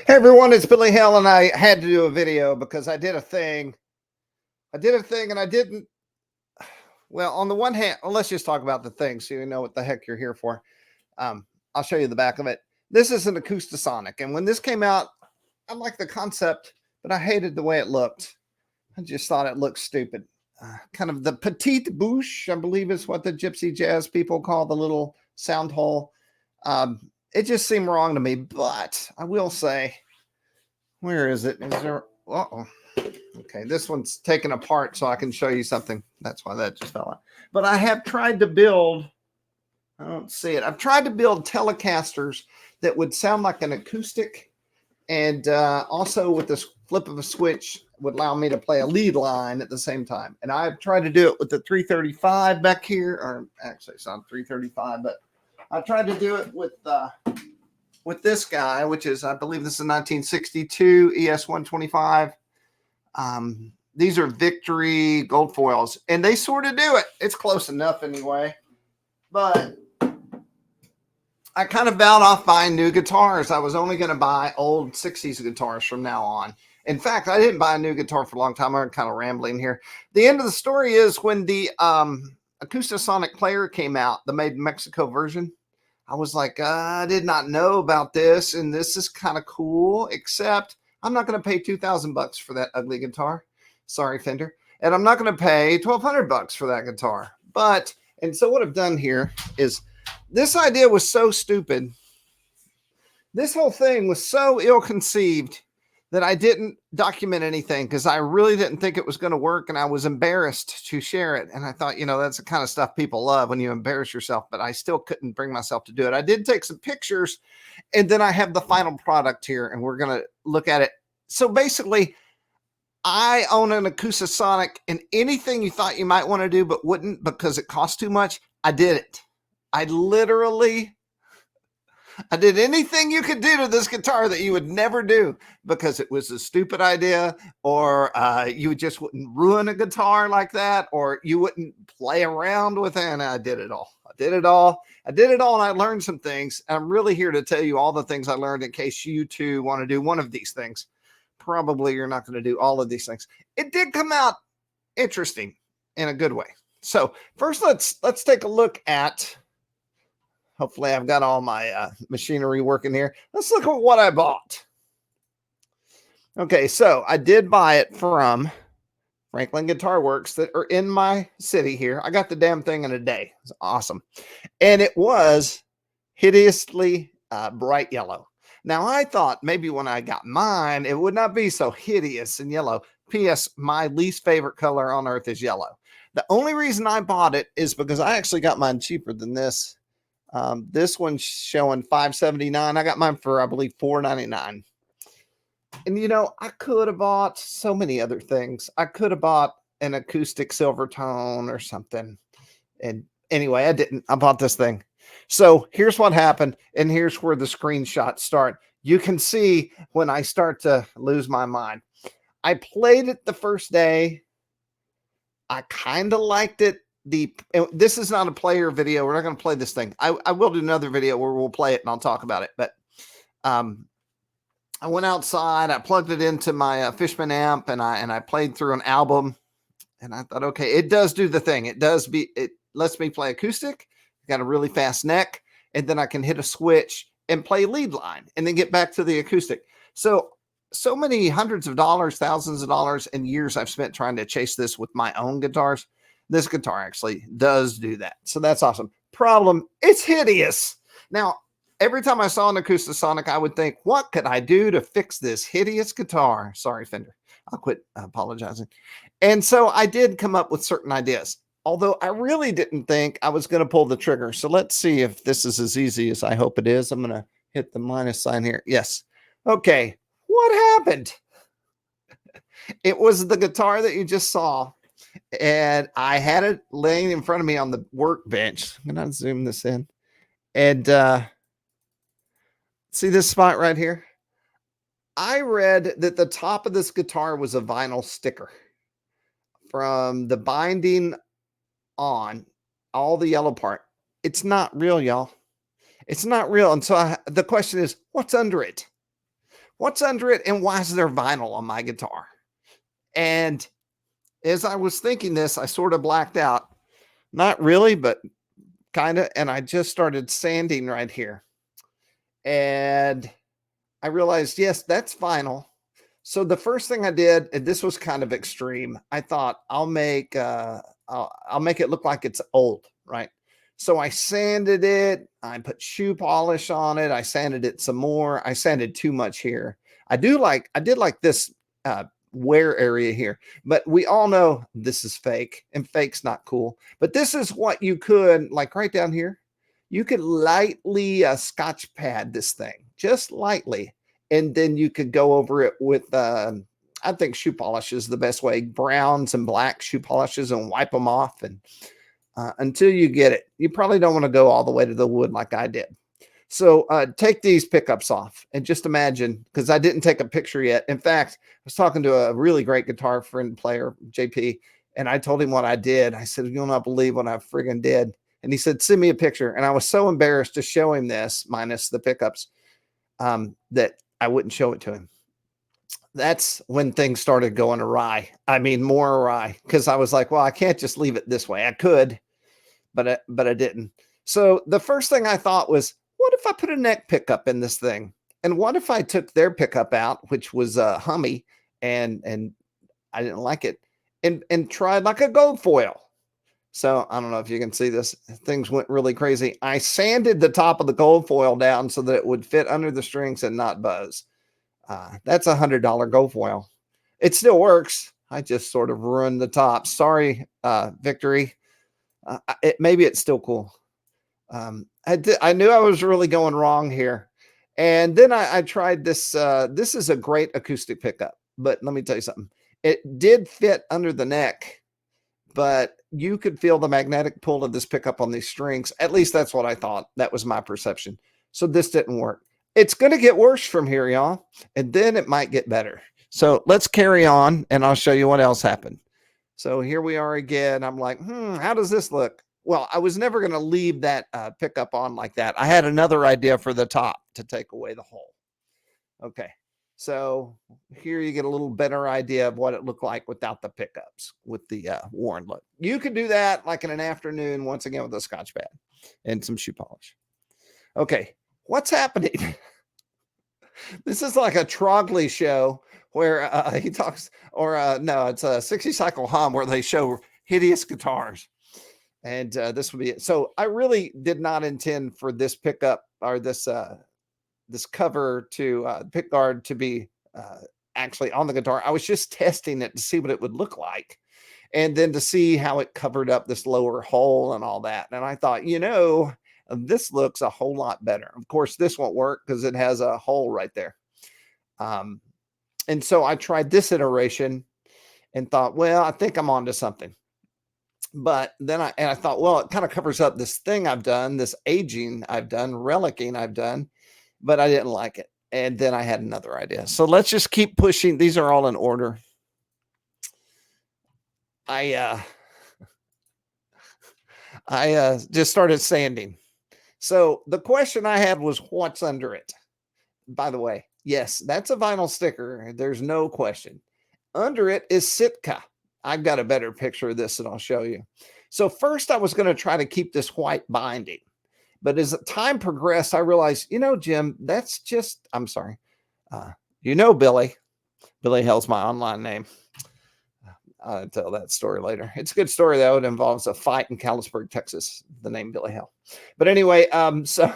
Hey everyone, it's Billy Hale, and I had to do a video because I did a thing. And I didn't. Well, on the one hand, well, let's just talk about the thing so you know what the heck you're here for. I'll show you the back of it. This is an Acoustisonic, and when this came out, I liked the concept, but I hated the way it looked. I just thought it looked stupid. Kind of the petite bouche, I believe is what the gypsy jazz people call the little sound hole. It just seemed wrong to me, but I will say, where is it? Is there? Uh-oh. Okay, this one's taken apart so I can show you something. That's why that just fell out. But I have tried to build, I don't see it. I've tried to build Telecasters that would sound like an acoustic, and also with this flip of a switch would allow me to play a lead line at the same time. And I've tried to do it with the 335 back here, or actually it's not 335, but I tried to do it with this guy, which is, I believe this is a 1962 ES-125. These are Victory gold foils, and they sort of do it. It's close enough anyway. But I kind of vowed off buying new guitars. I was only going to buy old 60s guitars from now on. In fact, I didn't buy a new guitar for a long time. I'm kind of rambling here. The end of the story is when the Acoustisonic player came out, the Made in Mexico version, I was like, I did not know about this, and this is kind of cool, except I'm not going to pay $2,000 for that ugly guitar. Sorry, Fender. And I'm not going to pay $1,200 for that guitar. But, and so what I've done here is, this idea was so stupid. This whole thing was so ill-conceived that I didn't document anything because I really didn't think it was going to work, and I was embarrassed to share it. And I thought, you know, that's the kind of stuff people love when you embarrass yourself, but I still couldn't bring myself to do it. I did take some pictures, and then I have the final product here, and we're going to look at it. So basically, I own an Acoustisonic, and anything you thought you might want to do but wouldn't because it costs too much, I did it. I did anything you could do to this guitar that you would never do because it was a stupid idea, or you just wouldn't ruin a guitar like that, or you wouldn't play around with it. And I did it all. I did it all. And I learned some things. I'm really here to tell you all the things I learned in case you too want to do one of these things. Probably you're not going to do all of these things. It did come out interesting in a good way. So first, let's take a look at. Hopefully I've got all my machinery working here. Let's look at what I bought. Okay, so I did buy it from Franklin Guitar Works that are in my city here. I got the damn thing in a day. It's awesome. And it was hideously bright yellow. Now, I thought maybe when I got mine, it would not be so hideous and yellow. P.S. My least favorite color on earth is yellow. The only reason I bought it is because I actually got mine cheaper than this. This one's showing $579. I got mine for, I believe, $499. And, you know, I could have bought so many other things. I could have bought an acoustic silver tone or something. And anyway, I didn't. I bought this thing. So here's what happened. And here's where the screenshots start. You can see when I start to lose my mind. I played it the first day. I kind of liked it. This is not a player video. We're not going to play this thing. I will do another video where we'll play it and I'll talk about it. But I went outside. I plugged it into my Fishman amp, and I played through an album. And I thought, okay, it does do the thing. It lets me play acoustic. Got a really fast neck, and then I can hit a switch and play lead line, and then get back to the acoustic. So many hundreds of dollars, thousands of dollars, and years I've spent trying to chase this with my own guitars. This guitar actually does do that. So that's awesome. Problem, it's hideous. Now, every time I saw an Acoustisonic, I would think, what could I do to fix this hideous guitar? Sorry, Fender. I'll quit apologizing. And so I did come up with certain ideas, although I really didn't think I was going to pull the trigger. So let's see if this is as easy as I hope it is. I'm going to hit the minus sign here. Yes. Okay. What happened? It was the guitar that you just saw. And I had it laying in front of me on the workbench. I'm going to zoom this in. And see this spot right here? I read that the top of this guitar was a vinyl sticker. From the binding on, all the yellow part. It's not real, y'all. It's not real. And so the question is, what's under it? What's under it and why is there vinyl on my guitar? And as I was thinking this, I sort of blacked out. Not really, but kind of. And I just started sanding right here. And I realized, yes, that's vinyl. So the first thing I did, and this was kind of extreme, I thought I'll make it look like it's old, right? So I sanded it, I put shoe polish on it, I sanded it some more. I sanded too much here. I did like this wear area here, but we all know this is fake and fake's not cool. But this is what you could, like right down here, you could lightly scotch pad this thing, just lightly, and then you could go over it with I think shoe polish is the best way, browns and black shoe polishes, and wipe them off, and until you get it. You probably don't want to go all the way to the wood like I did. So take these pickups off and just imagine, because I didn't take a picture yet. In fact, I was talking to a really great guitar friend player, JP, and I told him what I did. I said, you'll not believe what I friggin' did. And he said, send me a picture. And I was so embarrassed to show him this, minus the pickups, that I wouldn't show it to him. That's when things started going awry. I mean, more awry, because I was like, well, I can't just leave it this way. I could, but I didn't. So the first thing I thought was, what if I put a neck pickup in this thing? And what if I took their pickup out, which was Hummy, and I didn't like it, and tried like a gold foil. So I don't know if you can see this. Things went really crazy. I sanded the top of the gold foil down so that it would fit under the strings and not buzz. That's $100 gold foil. It still works. I just sort of ruined the top. Sorry, Victory. Maybe it's still cool. I knew I was really going wrong here. And then I tried this. This is a great acoustic pickup, but let me tell you something. It did fit under the neck, but you could feel the magnetic pull of this pickup on these strings. At least that's what I thought. That was my perception. So this didn't work. It's going to get worse from here, y'all, and then it might get better. So let's carry on, and I'll show you what else happened. So here we are again. I'm like, how does this look? Well, I was never going to leave that pickup on like that. I had another idea for the top to take away the hole. Okay, so here you get a little better idea of what it looked like without the pickups, with the worn look. You could do that like in an afternoon, once again, with a scotch pad and some shoe polish. Okay, what's happening? This is like a Trogley show where he talks, or no, it's a 60 cycle hum where they show hideous guitars. And this would be it. So I really did not intend for this pickup, or this this cover to pickguard to be actually on the guitar. I was just testing it to see what it would look like, and then to see how it covered up this lower hole and all that. And I thought, this looks a whole lot better. Of course, this won't work because it has a hole right there. And so I tried this iteration and thought, well, I think I'm onto something. But then I thought, well, it kind of covers up this thing I've done, this aging I've done, relicking I've done, but I didn't like it. And then I had another idea. So let's just keep pushing. These are all in order. I just started sanding. So the question I had was, what's under it? By the way, yes, that's a vinyl sticker. There's no question. Under it is Sitka. I've got a better picture of this that I'll show you. So first I was going to try to keep this white binding, but as time progressed, I realized, Jim, that's just, I'm sorry. Billy Hell's my online name. I'll tell that story later. It's a good story, though. It involves a fight in Callisburg, Texas, the name Billy Hell. But anyway, so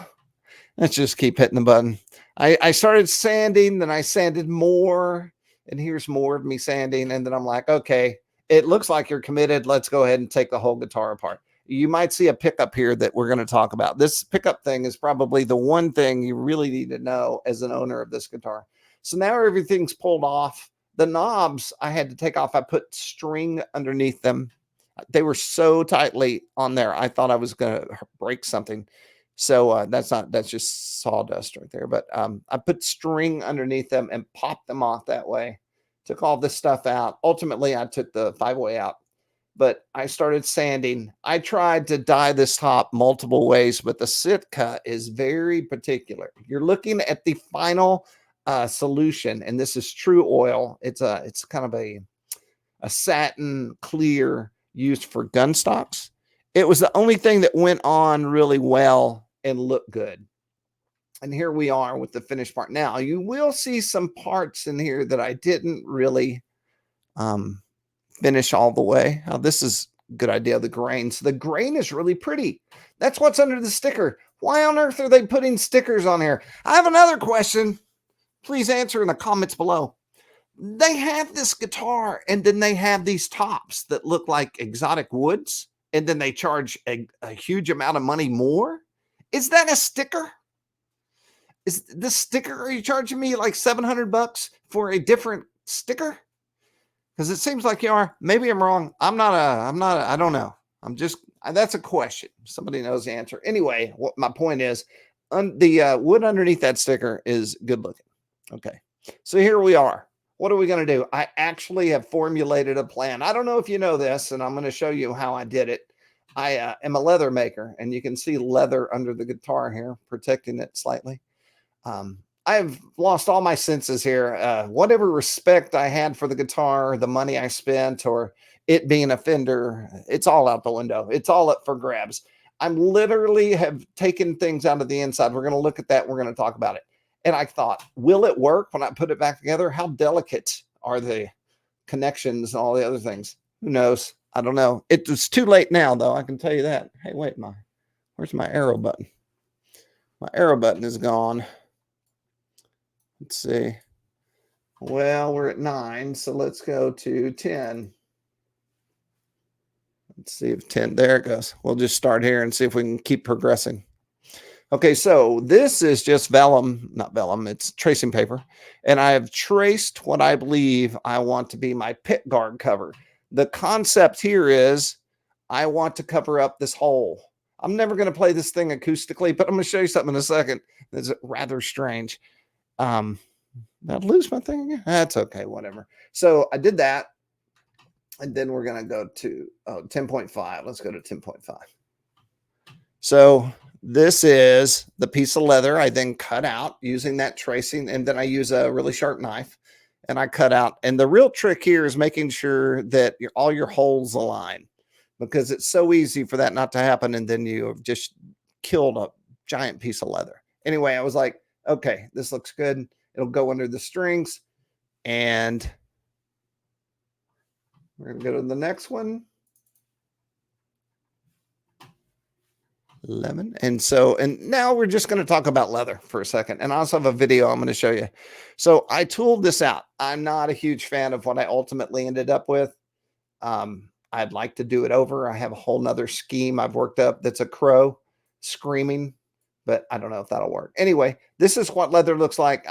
let's just keep hitting the button. I started sanding, then I sanded more, and here's more of me sanding. And then I'm like, okay, it looks like you're committed. Let's go ahead and take the whole guitar apart. You might see a pickup here that we're going to talk about. This pickup thing is probably the one thing you really need to know as an owner of this guitar. So now everything's pulled off. The knobs I had to take off. I put string underneath them. They were so tightly on there, I thought I was going to break something. So that's just sawdust right there. But I put string underneath them and popped them off that way. Took all this stuff out. Ultimately, I took the 5-way out. But I started sanding. I tried to dye this top multiple ways, but the Sitka is very particular. You're looking at the final solution, and this is True Oil. It's kind of a satin clear used for gun stocks. It was the only thing that went on really well and looked good. And here we are with the finished part. Now you will see some parts in here that I didn't really finish all the way. Now this is a good idea. The grain. So the grain is really pretty. That's what's under the sticker. Why on earth are they putting stickers on here? I have another question. Please answer in the comments below. They have this guitar and then they have these tops that look like exotic woods, and then they charge a huge amount of money more. Is that a sticker? Is the sticker, are you charging me like $700 for a different sticker? Because it seems like you are. Maybe I'm wrong. I don't know. That's a question. Somebody knows the answer. Anyway, what my point is, the wood underneath that sticker is good looking. Okay. So here we are. What are we going to do? I actually have formulated a plan. I don't know if you know this, and I'm going to show you how I did it. I am a leather maker, and you can see leather under the guitar here, protecting it slightly. I've lost all my senses here. Whatever respect I had for the guitar, the money I spent, or it being a Fender, it's all out the window. It's all up for grabs. I'm literally have taken things out of the inside. We're going to look at that. We're going to talk about it. And I thought, will it work when I put it back together? How delicate are the connections and all the other things? Who knows? I don't know. It's too late now, though. I can tell you that. Hey, wait, where's my arrow button? My arrow button is gone. Let's see. Well, we're at 9, so let's go to 10. Let's see if 10, there it goes. We'll just start here and see if we can keep progressing. Okay, so this is just vellum, not vellum, it's tracing paper. And I have traced what I believe I want to be my pickguard cover. The concept here is I want to cover up this hole. I'm never going to play this thing acoustically, but I'm going to show you something in a second that's rather strange. Did I lose my thing again? That's okay, whatever. So I did that. And then we're going to go to 10.5. Let's go to 10.5. So this is the piece of leather I then cut out using that tracing. And then I use a really sharp knife and I cut out. And the real trick here is making sure that all your holes align, because it's so easy for that not to happen. And then you have just killed a giant piece of leather. Anyway, I was like, okay, this looks good. It'll go under the strings. And we're going to go to the next one. 11. And now we're just going to talk about leather for a second. And I also have a video I'm going to show you. So I tooled this out. I'm not a huge fan of what I ultimately ended up with. I'd like to do it over. I have a whole nother scheme I've worked up that's a crow screaming, but I don't know if that'll work. Anyway, this is what leather looks like.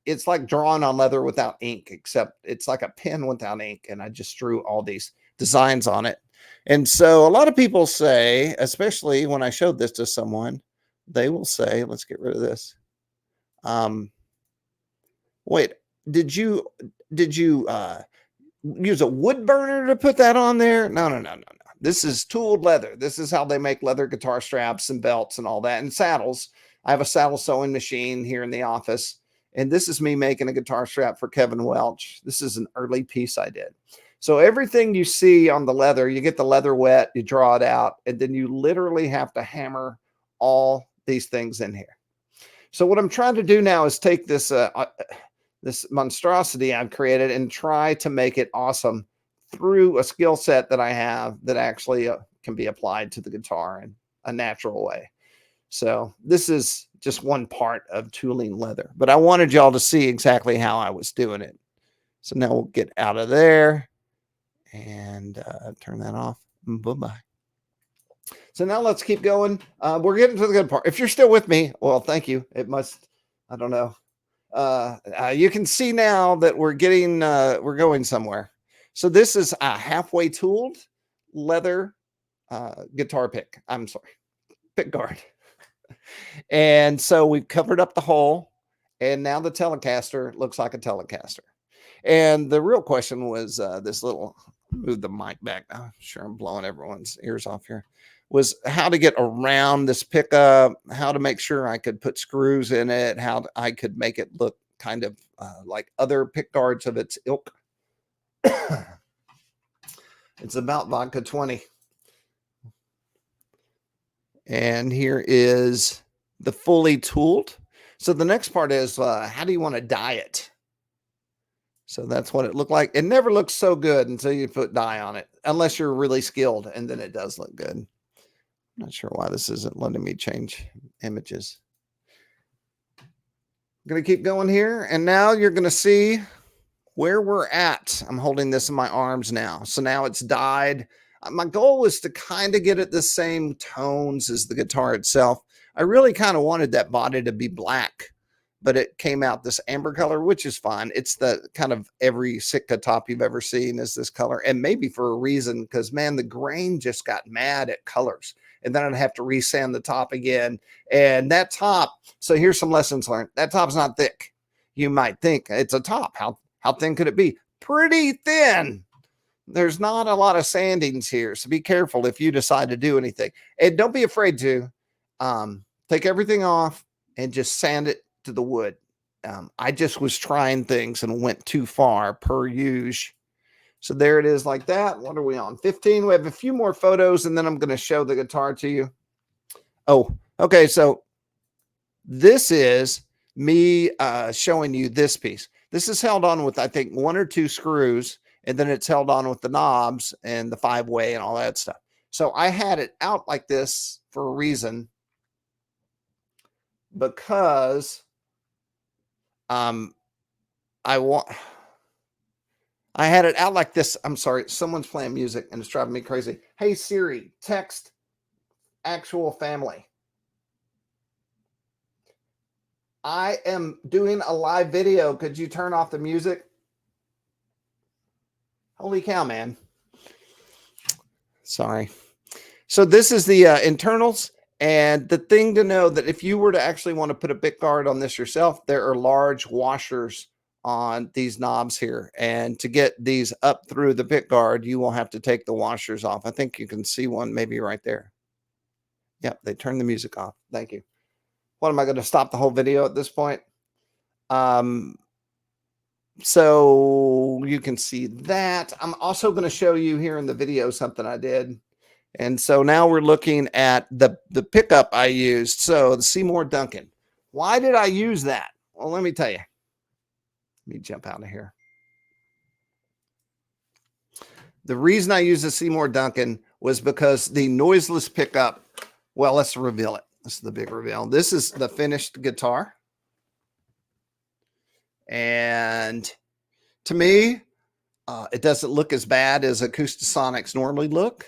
It's like drawing on leather without ink, except it's like a pen without ink. And I just drew all these designs on it. And so a lot of people say, especially when I showed this to someone, they will say, let's get rid of this. Wait, did you use a wood burner to put that on there? No. This is tooled leather. This is how they make leather guitar straps and belts and all that, and saddles. I have a saddle sewing machine here in the office, and this is me making a guitar strap for Kevin Welch. This is an early piece I did. So everything you see on the leather, you get the leather wet, you draw it out, and then you literally have to hammer all these things in here. So what I'm trying to do now is take this this monstrosity I've created and try to make it awesome through a skill set that I have that actually can be applied to the guitar in a natural way. So this is just one part of tooling leather, but I wanted y'all to see exactly how I was doing it. So now we'll get out of there and turn that off. Bye-bye. So now let's keep going. We're getting to the good part. If you're still with me, well, thank you. It must, I don't know. You can see now that we're going somewhere. So this is a halfway tooled leather guitar pick. I'm sorry, pick guard. And so we've covered up the hole, and now the Telecaster looks like a Telecaster. And the real question was this little, move the mic back. I'm sure I'm blowing everyone's ears off here. Was how to get around this pickup, how to make sure I could put screws in it, how I could make it look kind of like other pick guards of its ilk. It's about vodka 20. And here is the fully tooled. So the next part is how do you want to dye it? So that's what it looked like. It never looks so good until you put dye on it, unless you're really skilled, and then it does look good. I'm not sure why this isn't letting me change images. I'm going to keep going here, and now you're going to see where we're at. I'm holding this in my arms now. So now it's dyed. My goal was to kind of get it the same tones as the guitar itself. I really kind of wanted that body to be black, but it came out this amber color, which is fine. It's the kind of every Sitka top you've ever seen is this color, and maybe for a reason, because man, the grain just got mad at colors, and then I'd have to resand the top again. And that top, so here's some lessons learned. That top's not thick. You might think it's a top. How thin could it be? Pretty thin. There's not a lot of sandings here, so be careful if you decide to do anything. And don't be afraid to take everything off and just sand it to the wood. I just was trying things and went too far per usual. So there it is like that. What are we on? 15. We have a few more photos, and then I'm going to show the guitar to you. Oh, okay. So this is me showing you this piece. This is held on with, I think, 1 or 2 screws, and then it's held on with the knobs and the 5-way and all that stuff. So I had it out like this for a reason, because I had it out like this. I'm sorry, someone's playing music and it's driving me crazy. Hey Siri, text actual family. I am doing a live video. Could you turn off the music? Holy cow, man. Sorry. So this is the internals. And the thing to know that if you were to actually want to put a pick guard on this yourself, there are large washers on these knobs here. And to get these up through the pick guard, you will have to take the washers off. I think you can see one maybe right there. Yep, they turned the music off. Thank you. What am I going to stop the whole video at this point? So you can see that. I'm also going to show you here in the video something I did. And so now we're looking at the pickup I used. So the Seymour Duncan. Why did I use that? Well, let me tell you. Let me jump out of here. The reason I used the Seymour Duncan was because the noiseless pickup, well, let's reveal it. This is the big reveal. This is the finished guitar. And to me, it doesn't look as bad as Acoustisonics normally look.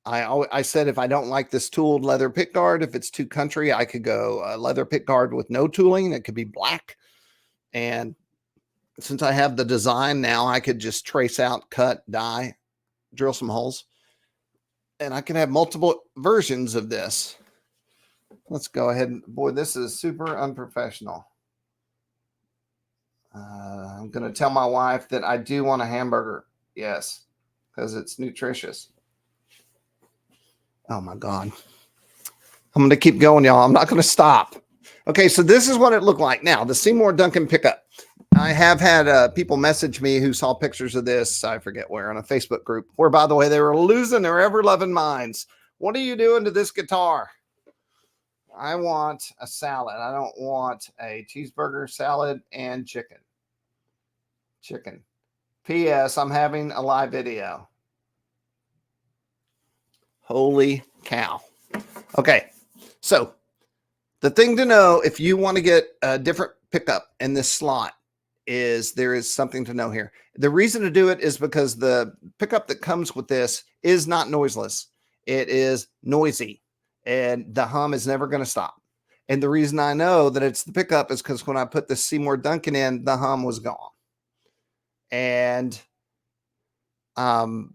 I said if I don't like this tooled leather pickguard, if it's too country, I could go leather pickguard with no tooling. It could be black. And since I have the design now, I could just trace out, cut, dye, drill some holes. And I can have multiple versions of this. Let's go ahead. And boy, this is super unprofessional. I'm going to tell my wife that I do want a hamburger. Yes, because it's nutritious. Oh my God. I'm going to keep going, y'all. I'm not going to stop. Okay, so this is what it looked like. Now, the Seymour Duncan pickup. I have had people message me who saw pictures of this, I forget where, on a Facebook group, where, by the way, they were losing their ever-loving minds. What are you doing to this guitar? I want a salad. I don't want a cheeseburger, salad, and chicken. Chicken. P.S. I'm having a live video. Holy cow. Okay, so the thing to know if you want to get a different pickup in this slot is there is something to know here. The reason to do it is because the pickup that comes with this is not noiseless. It is noisy, and the hum is never going to stop. And the reason I know that it's the pickup is because when I put the Seymour Duncan in, the hum was gone. And I'm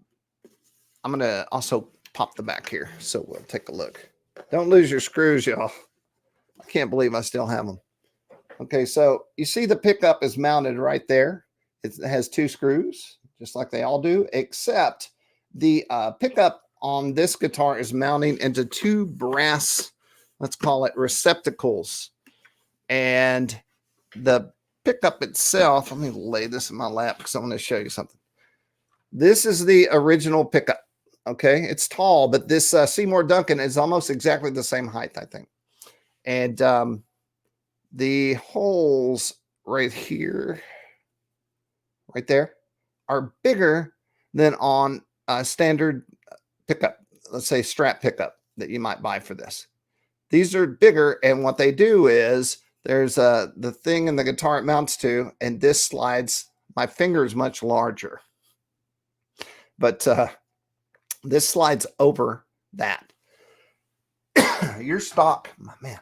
going to also pop the back here, so we'll take a look. Don't lose your screws, y'all. I can't believe I still have them. Okay, so you see the pickup is mounted right there. It has 2 screws, just like they all do, except the pickup on this guitar is mounting into 2 brass, let's call it receptacles. And the pickup itself, let me lay this in my lap because I want to show you something. This is the original pickup. Okay, it's tall, but this Seymour Duncan is almost exactly the same height, I think. And the holes right here, right there, are bigger than on a standard pickup, let's say Strat pickup that you might buy for this. These are bigger, and what they do is there's the thing in the guitar it mounts to, and this slides. My finger is much larger, but this slides over that. Your stock, man,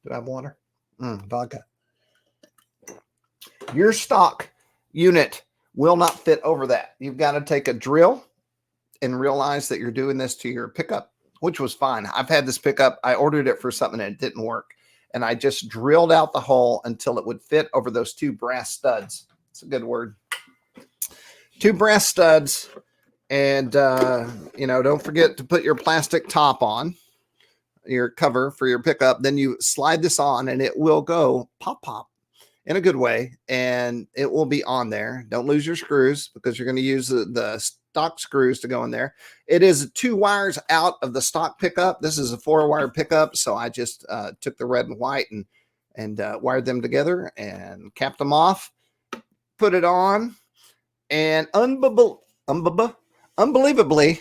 do I have water? Vodka. Your stock unit will not fit over that. You've got to take a drill and realize that you're doing this to your pickup, which was fine. I've had this pickup. I ordered it for something and it didn't work. And I just drilled out the hole until it would fit over those two brass studs. It's a good word. Two brass studs. And, don't forget to put your plastic top on, your cover for your pickup. Then you slide this on and it will go pop, pop in a good way. And it will be on there. Don't lose your screws because you're going to use the stock screws to go in there. It is 2 wires out of the stock pickup. This is a 4-wire pickup. So I just took the red and white and wired them together and capped them off, put it on, and unbelievably,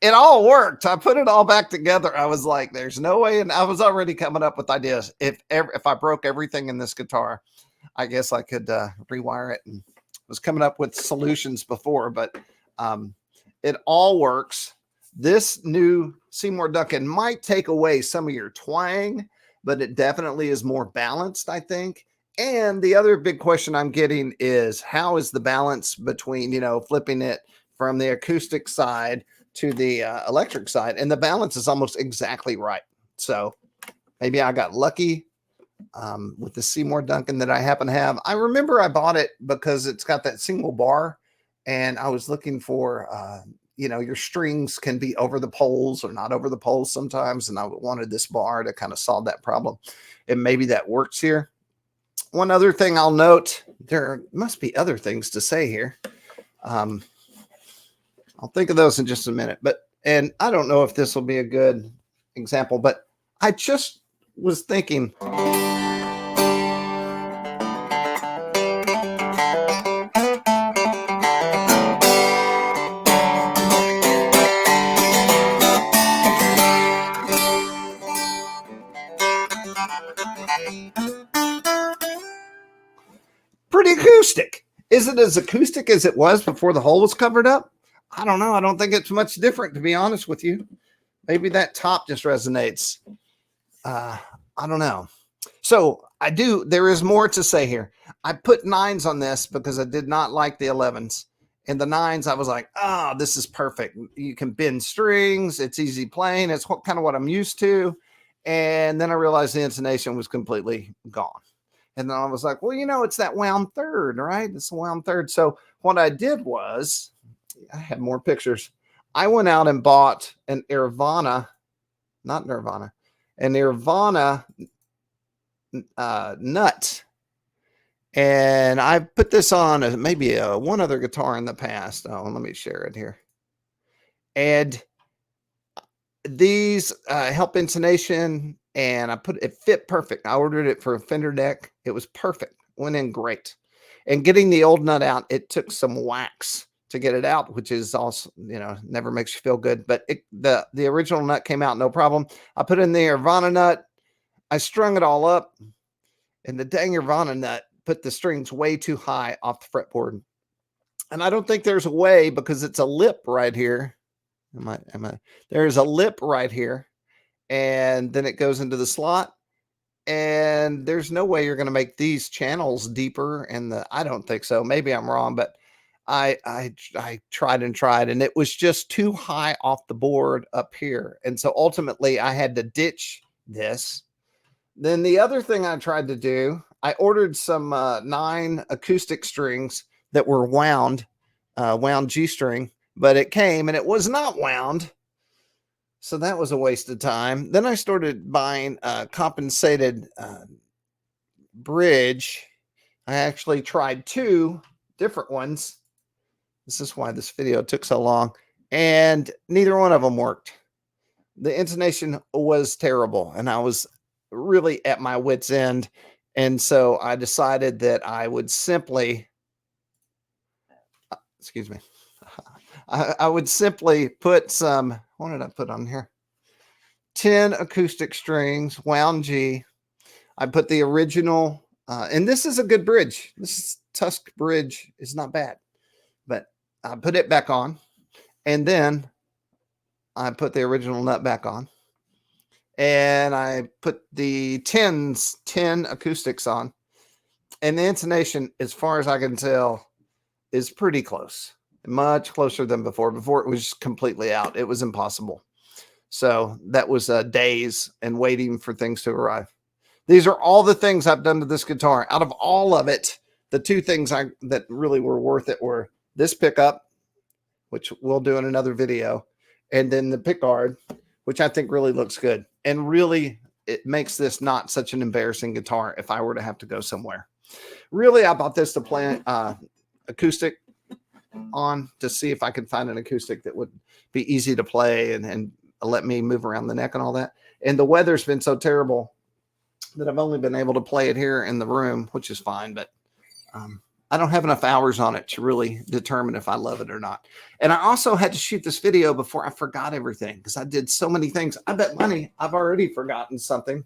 it all worked. I put it all back together. I was like, there's no way. And I was already coming up with ideas. If I broke everything in this guitar, I guess I could rewire it, and was coming up with solutions before, but it all works. This new Seymour Duncan might take away some of your twang, but it definitely is more balanced, I think. And the other big question I'm getting is, how is the balance between, flipping it from the acoustic side to the electric side? And the balance is almost exactly right. So maybe I got lucky with the Seymour Duncan that I happen to have. I remember I bought it because it's got that single bar, and I was looking for, your strings can be over the poles or not over the poles sometimes. And I wanted this bar to kind of solve that problem. And maybe that works here. One other thing I'll note, there must be other things to say here. I'll think of those in just a minute, and I don't know if this will be a good example, but I just was thinking, pretty acoustic. Is it as acoustic as it was before the hole was covered up? I don't know. I don't think it's much different, to be honest with you. Maybe that top just resonates. I don't know. So there is more to say here. I put 9s on this because I did not like the 11s. And the 9s, I was like, this is perfect. You can bend strings. It's easy playing. It's kind of what I'm used to. And then I realized the intonation was completely gone. And then I was like, well, it's that wound third, right? It's the wound third. So what I did was, I had more pictures. I went out and bought an Nirvana nut. And I put this on maybe one other guitar in the past. Oh, let me share it here. And these help intonation, and it fit perfect. I ordered it for a Fender deck. It was perfect. Went in great. And getting the old nut out, it took some wax to get it out, which is also, never makes you feel good. But the original nut came out no problem. I put in the Nirvana nut. I strung it all up, and the dang Nirvana nut put the strings way too high off the fretboard. And I don't think there's a way, because it's a lip right here. There's a lip right here, and then it goes into the slot, and there's no way you're going to make these channels deeper. I don't think so. Maybe I'm wrong, but I tried and it was just too high off the board up here. And so ultimately I had to ditch this. Then the other thing I tried to do, I ordered some 9 acoustic strings that were wound G string, but it came and it was not wound. So that was a waste of time. Then I started buying compensated bridge. I actually tried 2 different ones. This is why this video took so long, and neither one of them worked. The intonation was terrible, and I was really at my wit's end. And so I decided that I would simply, excuse me, I would simply put some, what did I put on here? 10 acoustic strings, wound G. I put the original, and this is a good bridge. This Tusk bridge is not bad, but I put it back on, and then I put the original nut back on, and I put the 10 acoustics on, and the intonation, as far as I can tell, is pretty close, much closer than before. Before it was completely out. It was impossible. So that was days and waiting for things to arrive. These are all the things I've done to this guitar. Out of all of it, the 2 things that really were worth it were this pickup, which we'll do in another video, and then the pickguard, which I think really looks good. And really, it makes this not such an embarrassing guitar if I were to have to go somewhere. Really, I bought this to play acoustic on, to see if I could find an acoustic that would be easy to play and let me move around the neck and all that. And the weather's been so terrible that I've only been able to play it here in the room, which is fine, but I don't have enough hours on it to really determine if I love it or not. And I also had to shoot this video before I forgot everything, because I did so many things. I bet money I've already forgotten something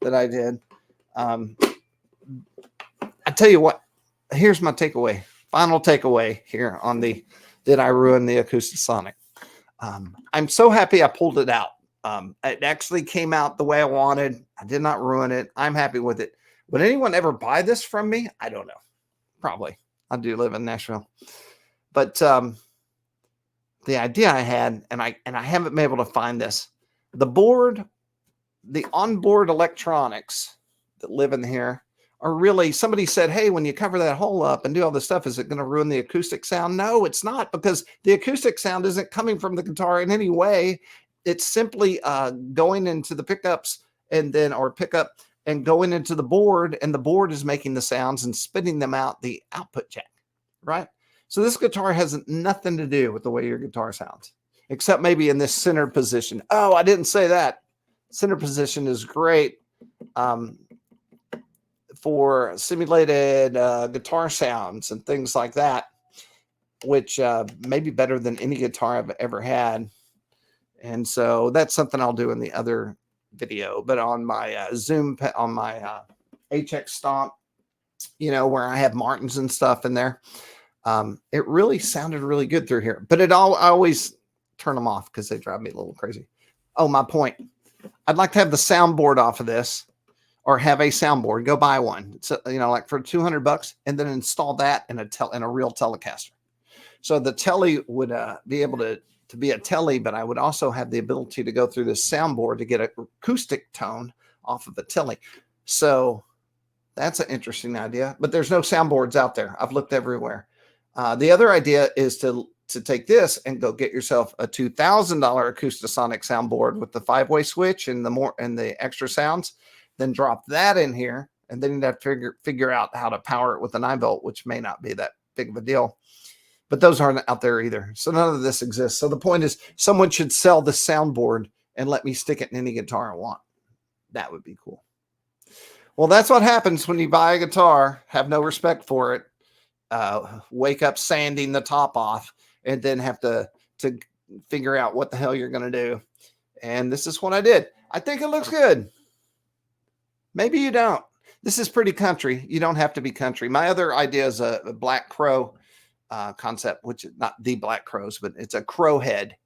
that I did. I tell you what, here's my takeaway. Final takeaway here on the Did I Ruin the Acoustisonic? I'm so happy I pulled it out. It actually came out the way I wanted. I did not ruin it. I'm happy with it. Would anyone ever buy this from me? I don't know. Probably. I do live in Nashville. But the idea I had, and I haven't been able to find this, the board, the onboard electronics that live in here are really, somebody said, hey, when you cover that hole up and do all this stuff, is it going to ruin the acoustic sound? No, it's not, because the acoustic sound isn't coming from the guitar in any way. It's simply going into the pickups and then, or pickup and going into the board, and the board is making the sounds and spitting them out the output jack, right? So this guitar has nothing to do with the way your guitar sounds, except maybe in this center position. Oh, I didn't say that. Center position is great for simulated guitar sounds and things like that, which may be better than any guitar I've ever had. And so that's something I'll do in the other video. But on my Zoom, on my HX Stomp, you know, where I have Martins and stuff in there, it really sounded really good through here. But I always turn them off because they drive me a little crazy. Oh, my point. I'd like to have the soundboard off of this, or have a soundboard. Go buy one. So, you know, like for $200, and then install that in a real Telecaster. So the Tele would be able to be a Tele, but I would also have the ability to go through this soundboard to get an acoustic tone off of the Tele. So that's an interesting idea, but there's no soundboards out there. I've looked everywhere. The other idea is to take this and go get yourself a $2,000 Acoustisonic soundboard with the 5-way switch and the extra sounds, then drop that in here, and then you'd have to figure out how to power it with a 9-volt, which may not be that big of a deal. But those aren't out there either. So none of this exists. So the point is, someone should sell the soundboard and let me stick it in any guitar I want. That would be cool. Well, that's what happens when you buy a guitar, have no respect for it, wake up sanding the top off, and then have to figure out what the hell you're going to do. And this is what I did. I think it looks good. Maybe you don't. This is pretty country. You don't have to be country. My other idea is a Black Crow concept, which is not the Black Crows, but it's a crow head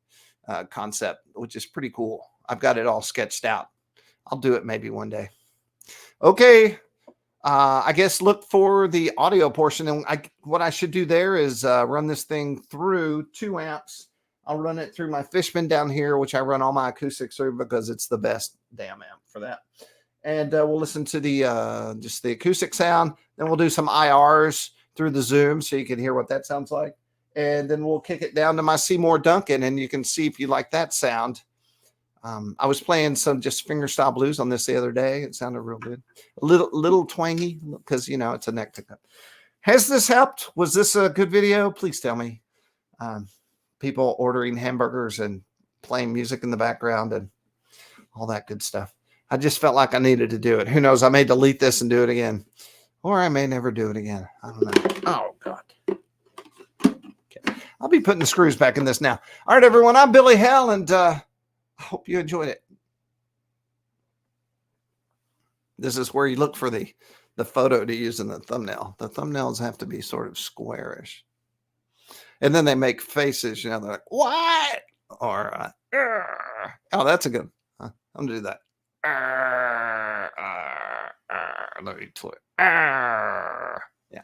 concept, which is pretty cool. I've got it all sketched out. I'll do it maybe one day. Okay. I guess look for the audio portion. And what I should do there is run this thing through 2 amps. I'll run it through my Fishman down here, which I run all my acoustics through because it's the best damn amp for that. And we'll listen to the just the acoustic sound. Then we'll do some IRs through the Zoom so you can hear what that sounds like. And then we'll kick it down to my Seymour Duncan, and you can see if you like that sound. I was playing some just fingerstyle blues on this the other day. It sounded real good. A little twangy because, you know, it's a neck pickup. Has this helped? Was this a good video? Please tell me. People ordering hamburgers and playing music in the background and all that good stuff. I just felt like I needed to do it. Who knows? I may delete this and do it again. Or I may never do it again. I don't know. Oh, God. Okay. I'll be putting the screws back in this now. All right, everyone. I'm Billy Hell, and I hope you enjoyed it. This is where you look for the photo to use in the thumbnail. The thumbnails have to be sort of squarish. And then they make faces, you know, they're like, what? Or, oh, that's a good one. I'm going to do that. Let me twist. Yeah.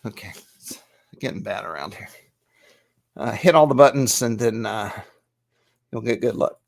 Okay. It's getting bad around here. Hit all the buttons and then you'll get good luck.